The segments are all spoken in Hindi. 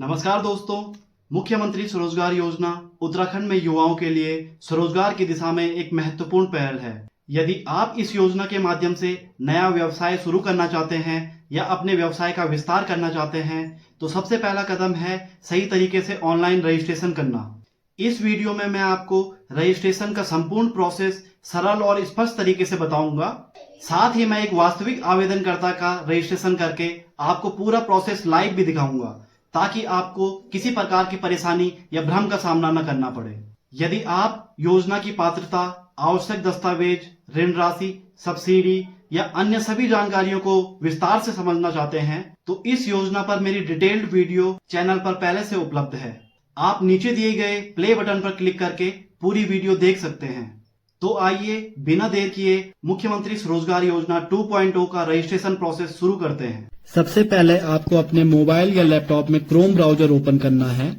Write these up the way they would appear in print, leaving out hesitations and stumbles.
नमस्कार दोस्तों, मुख्यमंत्री स्वरोजगार योजना उत्तराखंड में युवाओं के लिए स्वरोजगार की दिशा में एक महत्वपूर्ण पहल है। यदि आप इस योजना के माध्यम से नया व्यवसाय शुरू करना चाहते हैं या अपने व्यवसाय का विस्तार करना चाहते हैं, तो सबसे पहला कदम है सही तरीके से ऑनलाइन रजिस्ट्रेशन करना। इस वीडियो में मैं आपको रजिस्ट्रेशन का संपूर्ण प्रोसेस सरल और स्पष्ट तरीके से बताऊंगा। साथ ही मैं एक वास्तविक आवेदनकर्ता का रजिस्ट्रेशन करके आपको पूरा प्रोसेस लाइव भी दिखाऊंगा, ताकि आपको किसी प्रकार की परेशानी या भ्रम का सामना न करना पड़े। यदि आप योजना की पात्रता, आवश्यक दस्तावेज, ऋण राशि, सब्सिडी या अन्य सभी जानकारियों को विस्तार से समझना चाहते हैं, तो इस योजना पर मेरी डिटेल्ड वीडियो चैनल पर पहले से उपलब्ध है। आप नीचे दिए गए प्ले बटन पर क्लिक करके पूरी वीडियो देख सकते हैं। तो आइए बिना देर किए मुख्यमंत्री स्वरोजगार योजना 2.0 का रजिस्ट्रेशन प्रोसेस शुरू करते हैं। सबसे पहले आपको अपने मोबाइल या लैपटॉप में क्रोम ब्राउजर ओपन करना है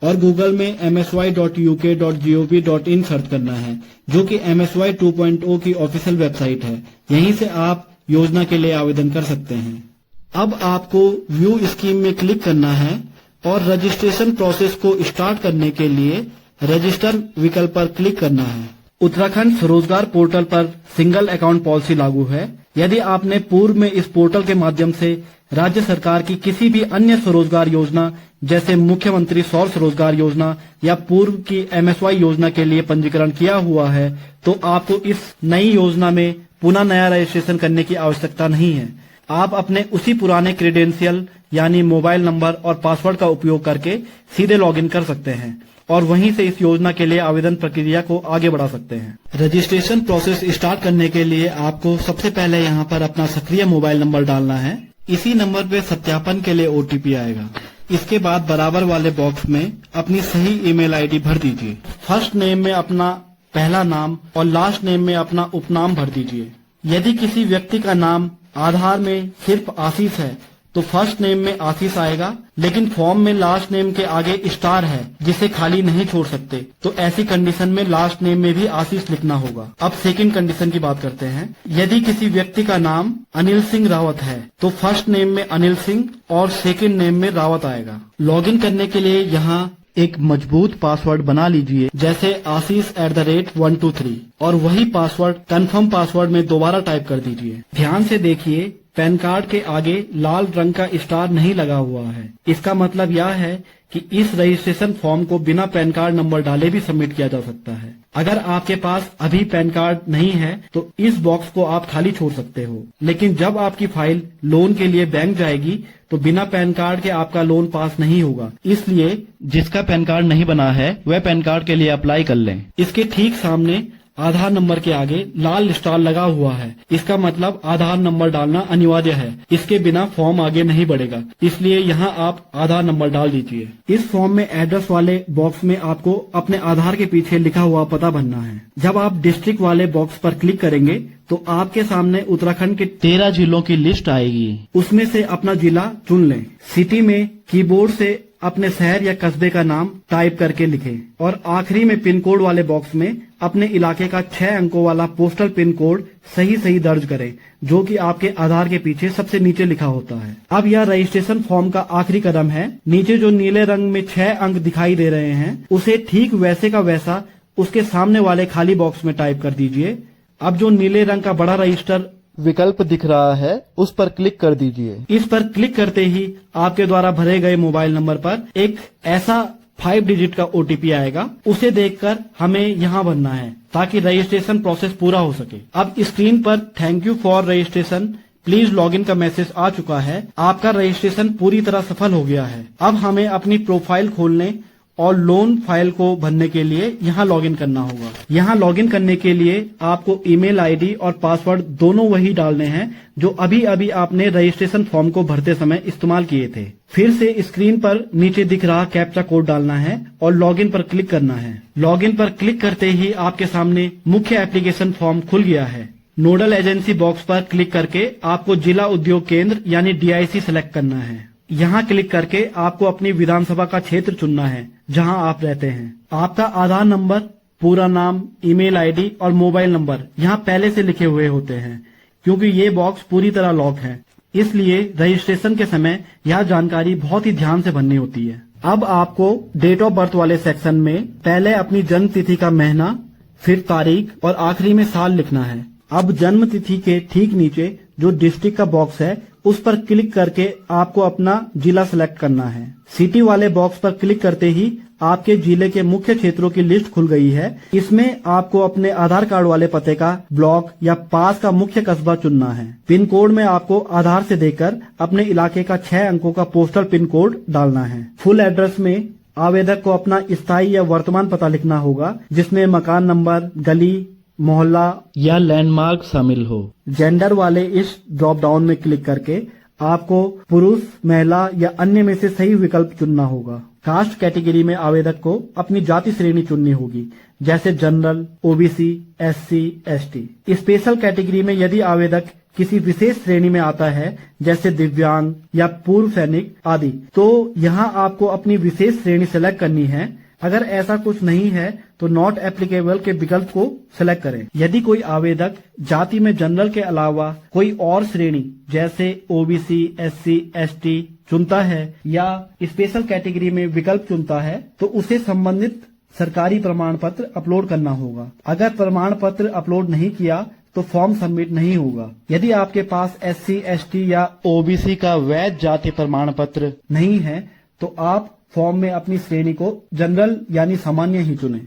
और गूगल में msy.uk.gov.in सर्च करना है, जो कि MSY 2.0 की ऑफिशियल वेबसाइट है। यहीं से आप योजना के लिए आवेदन कर सकते हैं। अब आपको व्यू स्कीम में क्लिक करना है और रजिस्ट्रेशन प्रोसेस को स्टार्ट करने के लिए रजिस्टर विकल्प पर क्लिक करना है। उत्तराखंड स्वरोजगार पोर्टल पर सिंगल अकाउंट पॉलिसी लागू है। यदि आपने पूर्व में इस पोर्टल के माध्यम से राज्य सरकार की किसी भी अन्य स्वरोजगार योजना जैसे मुख्यमंत्री सौर स्वरोजगार योजना या पूर्व की MSY योजना के लिए पंजीकरण किया हुआ है, तो आपको इस नई योजना में पुनः नया रजिस्ट्रेशन करने की आवश्यकता नहीं है। आप अपने उसी पुराने क्रेडेंशियल यानी मोबाइल नंबर और पासवर्ड का उपयोग करके सीधे लॉगिन कर सकते हैं और वहीं से इस योजना के लिए आवेदन प्रक्रिया को आगे बढ़ा सकते हैं। रजिस्ट्रेशन प्रोसेस स्टार्ट करने के लिए आपको सबसे पहले यहाँ पर अपना सक्रिय मोबाइल नंबर डालना है। इसी नंबर पे सत्यापन के लिए OTP आएगा। इसके बाद बराबर वाले बॉक्स में अपनी सही ईमेल ID भर दीजिए। फर्स्ट नेम में अपना पहला नाम और लास्ट नेम में अपना उपनाम भर दीजिए। यदि किसी व्यक्ति का नाम आधार में सिर्फ आशीष है तो फर्स्ट नेम में आशीष आएगा, लेकिन फॉर्म में लास्ट नेम के आगे स्टार है जिसे खाली नहीं छोड़ सकते, तो ऐसी कंडीशन में लास्ट नेम में भी आशीष लिखना होगा। अब सेकंड कंडीशन की बात करते हैं। यदि किसी व्यक्ति का नाम अनिल सिंह रावत है तो फर्स्ट नेम में अनिल सिंह और सेकंड नेम में रावत आएगा। लॉगिन करने के लिए यहाँ एक मजबूत पासवर्ड बना लीजिए, जैसे आशीष@123, और वही पासवर्ड कंफर्म पासवर्ड में दोबारा टाइप कर दीजिए। ध्यान से देखिए, पैन कार्ड के आगे लाल रंग का स्टार नहीं लगा हुआ है। इसका मतलब यह है कि इस रजिस्ट्रेशन फॉर्म को बिना पैन कार्ड नंबर डाले भी सबमिट किया जा सकता है। अगर आपके पास अभी पैन कार्ड नहीं है तो इस बॉक्स को आप खाली छोड़ सकते हो, लेकिन जब आपकी फाइल लोन के लिए बैंक जाएगी तो बिना पैन कार्ड के आपका लोन पास नहीं होगा। इसलिए जिसका पैन कार्ड नहीं बना है वह पैन कार्ड के लिए अप्लाई कर लें। इसके ठीक सामने आधार नंबर के आगे लाल स्टार लगा हुआ है। इसका मतलब आधार नंबर डालना अनिवार्य है। इसके बिना फॉर्म आगे नहीं बढ़ेगा, इसलिए यहाँ आप आधार नंबर डाल दीजिए। इस फॉर्म में एड्रेस वाले बॉक्स में आपको अपने आधार के पीछे लिखा हुआ पता भरना है। जब आप डिस्ट्रिक्ट वाले बॉक्स पर क्लिक करेंगे तो आपके सामने उत्तराखंड के 13 जिलों की लिस्ट आएगी। उसमें से अपना जिला चुन लें। सिटी में कीबोर्ड से अपने शहर या कस्बे का नाम टाइप करके लिखें और आखिरी में पिन कोड वाले बॉक्स में अपने इलाके का 6 अंकों वाला पोस्टल पिन कोड सही दर्ज करें, जो कि आपके आधार के पीछे सबसे नीचे लिखा होता है। अब यह रजिस्ट्रेशन फॉर्म का आखिरी कदम है। नीचे जो नीले रंग में 6 अंक दिखाई दे रहे हैं, उसे ठीक वैसे का वैसा उसके सामने वाले खाली बॉक्स में टाइप कर दीजिए। अब जो नीले रंग का बड़ा रजिस्टर विकल्प दिख रहा है, उस पर क्लिक कर दीजिए। इस पर क्लिक करते ही आपके द्वारा भरे गए मोबाइल नंबर पर एक ऐसा 5 डिजिट का OTP आएगा। उसे देखकर हमें यहाँ भरना है ताकि रजिस्ट्रेशन प्रोसेस पूरा हो सके। अब स्क्रीन पर thank you for registration, please login का मैसेज आ चुका है। आपका रजिस्ट्रेशन पूरी तरह सफल हो गया है। अब हमें अपनी प्रोफाइल खोलने और लोन फाइल को भरने के लिए यहाँ लॉगिन करना होगा। यहाँ लॉगिन करने के लिए आपको ईमेल ID और पासवर्ड दोनों वही डालने हैं जो अभी आपने रजिस्ट्रेशन फॉर्म को भरते समय इस्तेमाल किए थे। फिर से स्क्रीन पर नीचे दिख रहा कैप्चा कोड डालना है और लॉगिन पर क्लिक करना है। लॉगिन पर क्लिक करते ही आपके सामने मुख्य एप्लीकेशन फॉर्म खुल गया है। नोडल एजेंसी बॉक्स पर क्लिक करके आपको जिला उद्योग केंद्र यानी DIC सेलेक्ट करना है। यहाँ क्लिक करके आपको अपनी विधानसभा का क्षेत्र चुनना है जहाँ आप रहते हैं। आपका आधार नंबर, पूरा नाम, ईमेल ID और मोबाइल नंबर यहाँ पहले से लिखे हुए होते हैं। क्योंकि ये बॉक्स पूरी तरह लॉक है, इसलिए रजिस्ट्रेशन के समय यह जानकारी बहुत ही ध्यान से भरनी होती है। अब आपको डेट ऑफ बर्थ वाले सेक्शन में पहले अपनी जन्म तिथि का महीना, फिर तारीख और आखिरी में साल लिखना है। अब जन्म तिथि के ठीक नीचे जो डिस्ट्रिक्ट का बॉक्स है उस पर क्लिक करके आपको अपना जिला सेलेक्ट करना है। सिटी वाले बॉक्स पर क्लिक करते ही आपके जिले के मुख्य क्षेत्रों की लिस्ट खुल गई है। इसमें आपको अपने आधार कार्ड वाले पते का ब्लॉक या पास का मुख्य कस्बा चुनना है। पिन कोड में आपको आधार से देकर अपने इलाके का 6 अंकों का पोस्टल पिन कोड डालना है। फुल एड्रेस में आवेदक को अपना स्थायी या वर्तमान पता लिखना होगा, जिसमें मकान नंबर, गली, मोहल्ला या लैंडमार्क शामिल हो। जेंडर वाले इस ड्रॉप डाउन में क्लिक करके आपको पुरुष, महिला या अन्य में से सही विकल्प चुनना होगा। कास्ट कैटेगरी में आवेदक को अपनी जाति श्रेणी चुननी होगी, जैसे general, OBC, SC, ST. Special category में यदि आवेदक किसी विशेष श्रेणी में आता है, जैसे दिव्यांग या पूर्व सैनिक आदि, तो यहाँ आपको अपनी विशेष श्रेणी सेलेक्ट करनी है। अगर ऐसा कुछ नहीं है तो नॉट एप्लीकेबल के विकल्प को सिलेक्ट करें। यदि कोई आवेदक जाति में जनरल के अलावा कोई और श्रेणी जैसे ओबीसी, एससी, एसटी चुनता है या स्पेशल कैटेगरी में विकल्प चुनता है तो उसे संबंधित सरकारी प्रमाण पत्र अपलोड करना होगा। अगर प्रमाण पत्र अपलोड नहीं किया तो फॉर्म सबमिट नहीं होगा। यदि आपके पास एससी, एसटी या ओबीसी का वैध जाति प्रमाण पत्र नहीं है तो आप फॉर्म में अपनी श्रेणी को जनरल यानी सामान्य ही चुनें।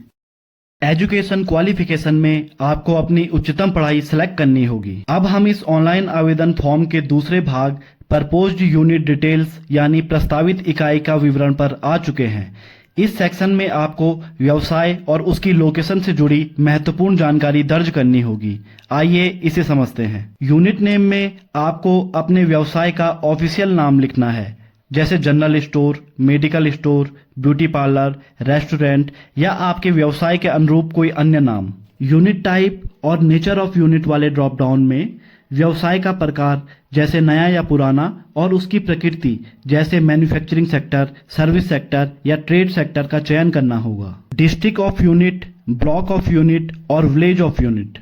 एजुकेशन क्वालिफिकेशन में आपको अपनी उच्चतम पढ़ाई सिलेक्ट करनी होगी। अब हम इस ऑनलाइन आवेदन फॉर्म के दूसरे भाग प्रपोज्ड यूनिट डिटेल्स यानी प्रस्तावित इकाई का विवरण पर आ चुके हैं। इस सेक्शन में आपको व्यवसाय और उसकी लोकेशन से जुड़ी महत्वपूर्ण जानकारी दर्ज करनी होगी। आइए इसे समझते हैं। यूनिट नेम में आपको अपने व्यवसाय का ऑफिशियल नाम लिखना है, जैसे general store, medical store, beauty parlour, restaurant या आपके व्यवसाय के अनुरूप कोई अन्य नाम। यूनिट टाइप और नेचर ऑफ यूनिट वाले ड्रॉप डाउन में व्यवसाय का प्रकार जैसे नया या पुराना और उसकी प्रकृति जैसे मैन्युफैक्चरिंग सेक्टर, सर्विस सेक्टर या ट्रेड सेक्टर का चयन करना होगा। District of unit, block of unit और विलेज ऑफ यूनिट।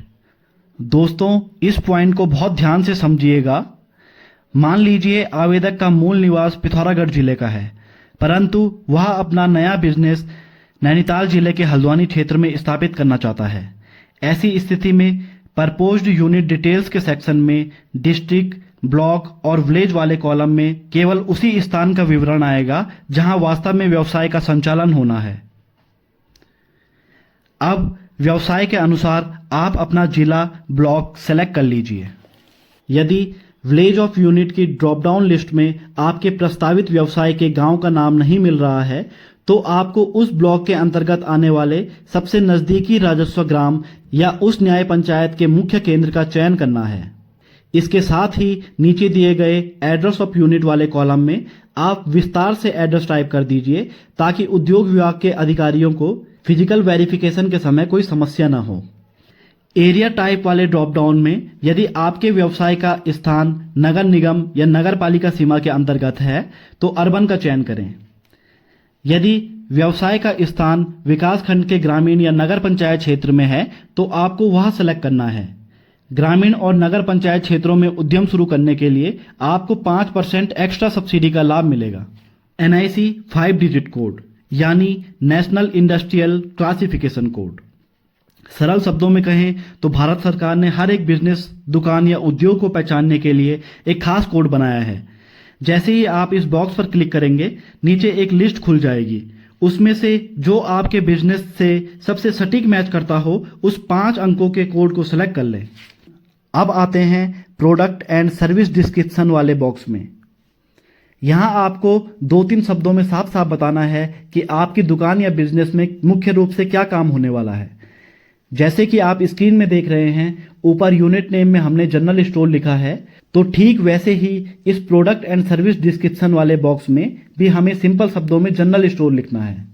दोस्तों, इस पॉइंट को बहुत ध्यान से समझिएगा। मान लीजिए आवेदक का मूल निवास पिथौरागढ़ जिले का है, परंतु वह अपना नया बिजनेस नैनीताल जिले के हल्द्वानी क्षेत्र में स्थापित करना चाहता है। ऐसी स्थिति में प्रपोज्ड यूनिट डिटेल्स के सेक्शन में डिस्ट्रिक्ट, ब्लॉक और विलेज वाले कॉलम में केवल उसी स्थान का विवरण आएगा जहां वास्तव में व्यवसाय का संचालन होना है। अब व्यवसाय के अनुसार आप अपना जिला, ब्लॉक सेलेक्ट कर लीजिए। यदि विलेज ऑफ यूनिट की ड्रॉप डाउन लिस्ट में आपके प्रस्तावित व्यवसाय के गांव का नाम नहीं मिल रहा है तो आपको उस ब्लॉक के अंतर्गत आने वाले सबसे नजदीकी राजस्व ग्राम या उस न्याय पंचायत के मुख्य केंद्र का चयन करना है। इसके साथ ही नीचे दिए गए एड्रेस ऑफ यूनिट वाले कॉलम में आप विस्तार से एड्रेस टाइप कर दीजिए ताकि उद्योग विभाग के अधिकारियों को फिजिकल वेरिफिकेशन के समय कोई समस्या न हो। एरिया टाइप वाले ड्रॉप डाउन में यदि आपके व्यवसाय का स्थान नगर निगम या नगर पालिका सीमा के अंतर्गत है तो अर्बन का चयन करें। यदि व्यवसाय का स्थान विकास खंड के ग्रामीण या नगर पंचायत क्षेत्र में है तो आपको वह सेलेक्ट करना है। ग्रामीण और नगर पंचायत क्षेत्रों में उद्यम शुरू करने के लिए आपको 5% एक्स्ट्रा सब्सिडी का लाभ मिलेगा। NIC 5 डिजिट कोड यानी नेशनल इंडस्ट्रियल क्लासिफिकेशन कोड। सरल शब्दों में कहें तो भारत सरकार ने हर एक बिजनेस, दुकान या उद्योग को पहचानने के लिए एक खास कोड बनाया है। जैसे ही आप इस बॉक्स पर क्लिक करेंगे, नीचे एक लिस्ट खुल जाएगी। उसमें से जो आपके बिजनेस से सबसे सटीक मैच करता हो उस 5 अंकों के कोड को सिलेक्ट कर लें। अब आते हैं प्रोडक्ट एंड सर्विस डिस्क्रिप्शन वाले बॉक्स में। यहाँ आपको 2-3 शब्दों में साफ साफ बताना है कि आपकी दुकान या बिजनेस में मुख्य रूप से क्या काम होने वाला है। जैसे कि आप स्क्रीन में देख रहे हैं, ऊपर यूनिट नेम में हमने जनरल स्टोर लिखा है, तो ठीक वैसे ही इस प्रोडक्ट एंड सर्विस डिस्क्रिप्शन वाले बॉक्स में भी हमें सिंपल शब्दों में जनरल स्टोर लिखना है।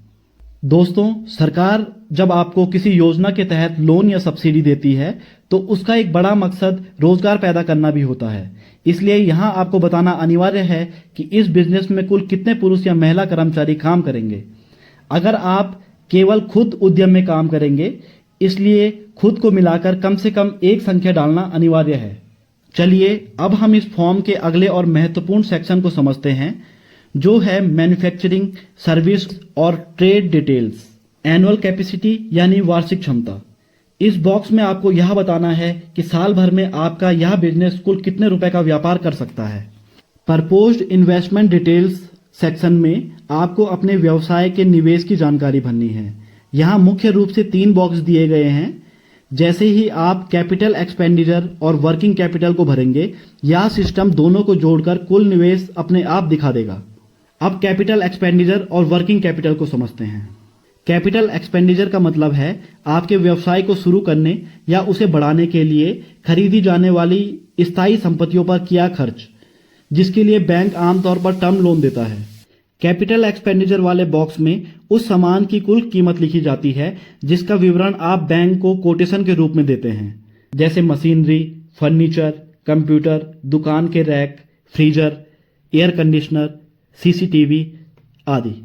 दोस्तों, सरकार जब आपको किसी योजना के तहत लोन या सब्सिडी देती है तो उसका एक बड़ा मकसद रोजगार पैदा करना भी होता है। इसलिए यहाँ आपको बताना अनिवार्य है कि इस बिजनेस में कुल कितने पुरुष या महिला कर्मचारी काम करेंगे। अगर आप केवल खुद उद्यम में काम करेंगे, इसलिए खुद को मिलाकर कम से कम एक संख्या डालना अनिवार्य है। चलिए अब हम इस फॉर्म के अगले और महत्वपूर्ण सेक्शन को समझते हैं, जो है मैन्युफैक्चरिंग, सर्विस और ट्रेड डिटेल्स। एनुअल कैपेसिटी यानी वार्षिक क्षमता। इस बॉक्स में आपको यह बताना है कि साल भर में आपका यह बिजनेस कुल कितने रुपए का व्यापार कर सकता है। प्रपोज्ड इन्वेस्टमेंट डिटेल्स सेक्शन में आपको अपने व्यवसाय के निवेश की जानकारी भरनी है। यहाँ मुख्य रूप से 3 बॉक्स दिए गए हैं। जैसे ही आप कैपिटल एक्सपेंडिचर और वर्किंग कैपिटल को भरेंगे, यह सिस्टम दोनों को जोड़कर कुल निवेश अपने आप दिखा देगा। अब कैपिटल एक्सपेंडिचर और वर्किंग कैपिटल को समझते हैं। कैपिटल एक्सपेंडिचर का मतलब है आपके व्यवसाय को शुरू करने या उसे बढ़ाने के लिए खरीदी जाने वाली स्थायी संपत्तियों पर किया खर्च, जिसके लिए बैंक आमतौर पर टर्म लोन देता है। कैपिटल एक्सपेंडिचर वाले बॉक्स में उस सामान की कुल कीमत लिखी जाती है जिसका विवरण आप बैंक को कोटेशन के रूप में देते हैं, जैसे मशीनरी, फर्नीचर, कंप्यूटर, दुकान के rack, freezer, air conditioner, CCTV आदि।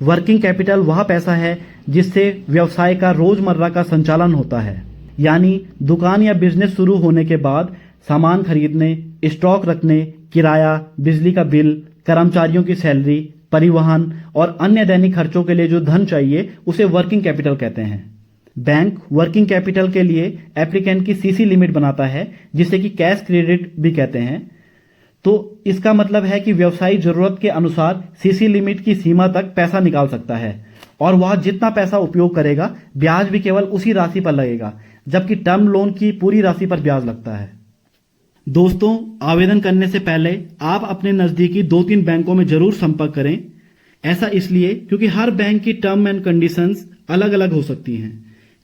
वर्किंग कैपिटल वह पैसा है जिससे व्यवसाय का रोजमर्रा का संचालन होता है, यानी दुकान या बिजनेस शुरू होने के बाद सामान खरीदने, स्टॉक रखने, किराया, बिजली का बिल, कर्मचारियों की सैलरी, परिवहन और अन्य दैनिक खर्चों के लिए जो धन चाहिए उसे वर्किंग कैपिटल कहते हैं। बैंक वर्किंग कैपिटल के लिए एप्लीकेंट की सीसी लिमिट बनाता है, जिसे कि कैश क्रेडिट भी कहते हैं। तो इसका मतलब है कि व्यवसायी जरूरत के अनुसार सीसी लिमिट की सीमा तक पैसा निकाल सकता है और वह जितना पैसा उपयोग करेगा, ब्याज भी केवल उसी राशि पर लगेगा, जबकि टर्म लोन की पूरी राशि पर ब्याज लगता है। दोस्तों, आवेदन करने से पहले आप अपने नजदीकी 2-3 बैंकों में जरूर संपर्क करें। ऐसा इसलिए क्योंकि हर बैंक की टर्म एंड कंडीशंस अलग अलग हो सकती हैं।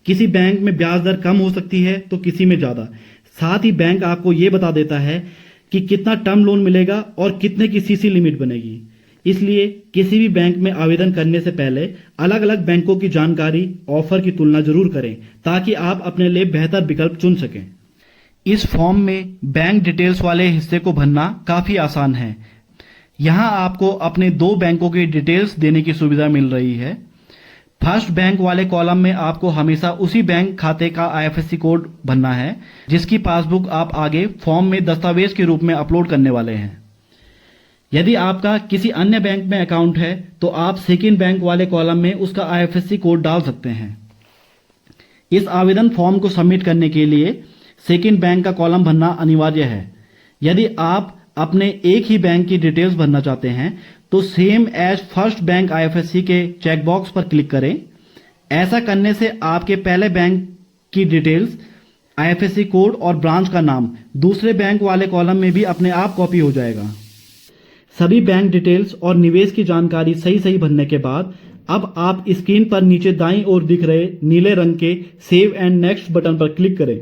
किसी बैंक में ब्याज दर कम हो सकती है तो किसी में ज्यादा। साथ ही बैंक आपको ये बता देता है कि कितना टर्म लोन मिलेगा और कितने की सीसी लिमिट बनेगी। इसलिए किसी भी बैंक में आवेदन करने से पहले अलग अलग बैंकों की जानकारी, ऑफर की तुलना जरूर करें, ताकि आप अपने लिए बेहतर विकल्प चुन सकें। इस फॉर्म में बैंक डिटेल्स वाले हिस्से को भरना काफी आसान है। यहां आपको अपने 2 बैंकों की डिटेल्स देने की सुविधा मिल रही है। फर्स्ट बैंक वाले कॉलम में आपको हमेशा उसी बैंक खाते का आईएफएससी कोड भरना है, जिसकी पासबुक आप आगे फॉर्म में दस्तावेज के रूप में अपलोड करने वाले हैं। यदि आपका किसी अन्य बैंक में अकाउंट है तो आप सेकंड बैंक वाले कॉलम में उसका आईएफएससी कोड डाल सकते हैं। इस आवेदन फॉर्म को सबमिट करने के लिए सेकंड बैंक का कॉलम भरना अनिवार्य है। यदि आप अपने एक ही बैंक की डिटेल्स भरना चाहते हैं तो same as first bank IFSC के चेकबॉक्स पर क्लिक करें। ऐसा करने से आपके पहले बैंक की डिटेल्स, आईएफएससी कोड और ब्रांच का नाम दूसरे बैंक वाले कॉलम में भी अपने आप कॉपी हो जाएगा। सभी बैंक डिटेल्स और निवेश की जानकारी सही भरने के बाद अब आप स्क्रीन पर नीचे दाईं ओर दिख रहे नीले रंग के सेव एंड नेक्स्ट बटन पर क्लिक करें।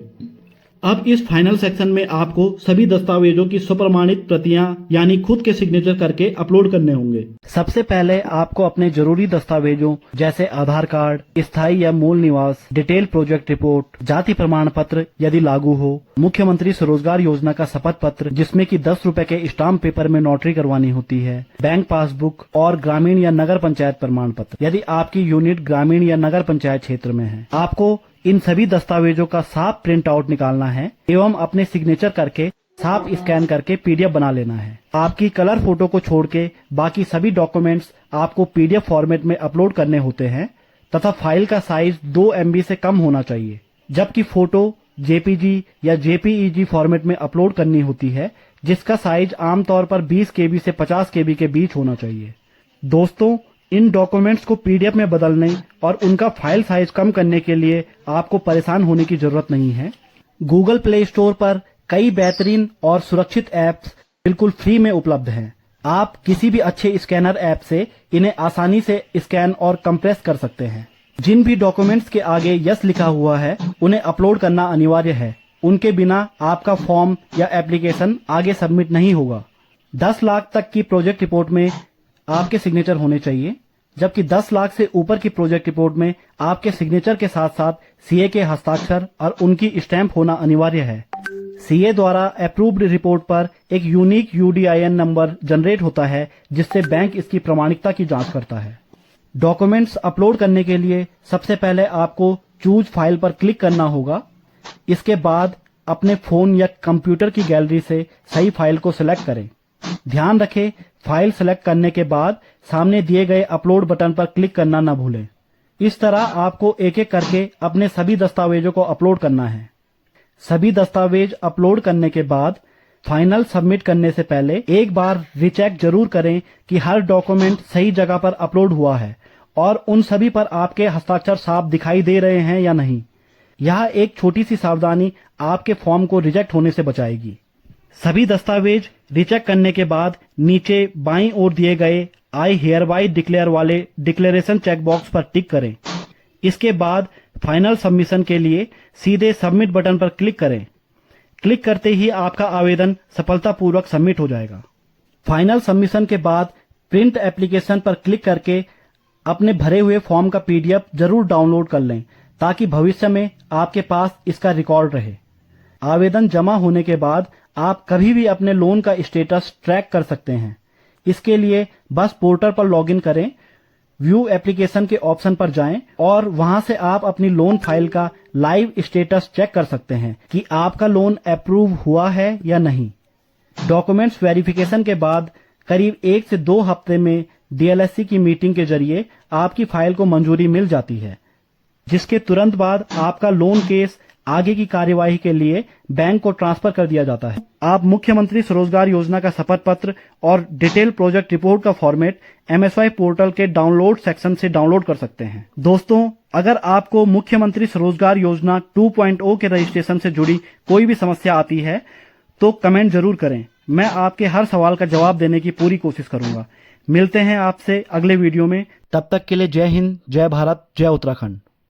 अब इस फाइनल सेक्शन में आपको सभी दस्तावेजों की स्वप्रमाणित प्रतियां यानी खुद के सिग्नेचर करके अपलोड करने होंगे। सबसे पहले आपको अपने जरूरी दस्तावेजों जैसे आधार कार्ड, स्थायी या मूल निवास, डिटेल प्रोजेक्ट रिपोर्ट, जाति प्रमाण पत्र यदि लागू हो, मुख्यमंत्री स्वरोजगार योजना का शपथ पत्र जिसमें कि 10 रुपए के स्टाम्प पेपर में नोटरी करवानी होती है, बैंक पासबुक और ग्रामीण या नगर पंचायत प्रमाण पत्र यदि आपकी यूनिट ग्रामीण या नगर पंचायत क्षेत्र में है। आपको इन सभी दस्तावेजों का साफ प्रिंट आउट निकालना है एवं अपने सिग्नेचर करके साफ स्कैन करके पीडीएफ बना लेना है। आपकी कलर फोटो को छोड़ के बाकी सभी डॉक्यूमेंट्स आपको पीडीएफ फॉर्मेट में अपलोड करने होते हैं तथा फाइल का साइज 2 MB से कम होना चाहिए, जबकि फोटो जेपीजी या जेपीईजी फॉर्मेट में अपलोड करनी होती है, जिसका साइज आमतौर पर 20 KB से 50 KB के बीच होना चाहिए। दोस्तों, इन डॉक्यूमेंट्स को पीडीएफ में बदलने और उनका फाइल साइज कम करने के लिए आपको परेशान होने की जरूरत नहीं है। गूगल प्ले स्टोर पर कई बेहतरीन और सुरक्षित ऐप्स बिल्कुल फ्री में उपलब्ध हैं। आप किसी भी अच्छे स्कैनर ऐप से इन्हें आसानी से स्कैन और कंप्रेस कर सकते हैं। जिन भी डॉक्यूमेंट्स के आगे यस लिखा हुआ है उन्हें अपलोड करना अनिवार्य है। उनके बिना आपका फॉर्म या एप्लीकेशन आगे सबमिट नहीं होगा। 10 लाख तक की प्रोजेक्ट रिपोर्ट में आपके सिग्नेचर होने चाहिए, जबकि 10 लाख से ऊपर की प्रोजेक्ट रिपोर्ट में आपके सिग्नेचर के साथ साथ सीए के हस्ताक्षर और उनकी स्टैंप होना अनिवार्य है। सीए द्वारा अप्रूव्ड रिपोर्ट पर एक यूनिक UDIN नंबर जनरेट होता है, जिससे बैंक इसकी प्रामाणिकता की जांच करता है। डॉक्यूमेंट्स अपलोड करने के लिए सबसे पहले आपको चूज फाइल पर क्लिक करना होगा। इसके बाद अपने फोन या कंप्यूटर की गैलरी से सही फाइल को सिलेक्ट करें। ध्यान रखें, फाइल सिलेक्ट करने के बाद सामने दिए गए अपलोड बटन पर क्लिक करना न भूलें। इस तरह आपको एक एक करके अपने सभी दस्तावेजों को अपलोड करना है। सभी दस्तावेज अपलोड करने के बाद फाइनल सबमिट करने से पहले एक बार रीचेक जरूर करें कि हर डॉक्यूमेंट सही जगह पर अपलोड हुआ है और उन सभी पर आपके हस्ताक्षर साफ दिखाई दे रहे हैं या नहीं। यह एक छोटी सी सावधानी आपके फॉर्म को रिजेक्ट होने से बचाएगी। सभी दस्तावेज रीचेक करने के बाद नीचे बाईं ओर दिए गए आई हियरबाय डिक्लेयर वाले डिक्लेरेशन चेक बॉक्स पर टिक करें। इसके बाद फाइनल सबमिशन के लिए सीधे सबमिट बटन पर क्लिक करें। क्लिक करते ही आपका आवेदन सफलतापूर्वक सबमिट हो जाएगा। फाइनल सबमिशन के बाद प्रिंट एप्लीकेशन पर क्लिक करके अपने भरे हुए फॉर्म का पीडीएफ जरूर डाउनलोड कर लें ताकि भविष्य में आपके पास इसका रिकॉर्ड रहे। आवेदन जमा होने के बाद आप कभी भी अपने लोन का स्टेटस ट्रैक कर सकते हैं। इसके लिए बस पोर्टल पर लॉगिन करें, व्यू एप्लीकेशन के ऑप्शन पर जाएं और वहां से आप अपनी लोन फाइल का लाइव स्टेटस चेक कर सकते हैं कि आपका लोन अप्रूव हुआ है या नहीं। डॉक्यूमेंट्स वेरिफिकेशन के बाद करीब 1 से 2 हफ्ते में डीएलएससी की मीटिंग के जरिए आपकी फाइल को मंजूरी मिल जाती है, जिसके तुरंत बाद आपका लोन केस आगे की कार्यवाही के लिए बैंक को ट्रांसफर कर दिया जाता है। आप मुख्यमंत्री स्वरोजगार योजना का शपथ पत्र और डिटेल प्रोजेक्ट रिपोर्ट का फॉर्मेट एमएसवाई पोर्टल के डाउनलोड सेक्शन से डाउनलोड कर सकते हैं। दोस्तों, अगर आपको मुख्यमंत्री स्वरोजगार योजना 2.0 के रजिस्ट्रेशन से जुड़ी कोई भी समस्या आती है तो कमेंट जरूर करें। मैं आपके हर सवाल का जवाब देने की पूरी कोशिश करूंगा। मिलते हैं आपसे अगले वीडियो में। तब तक के लिए जय हिंद, जय भारत, जय उत्तराखंड।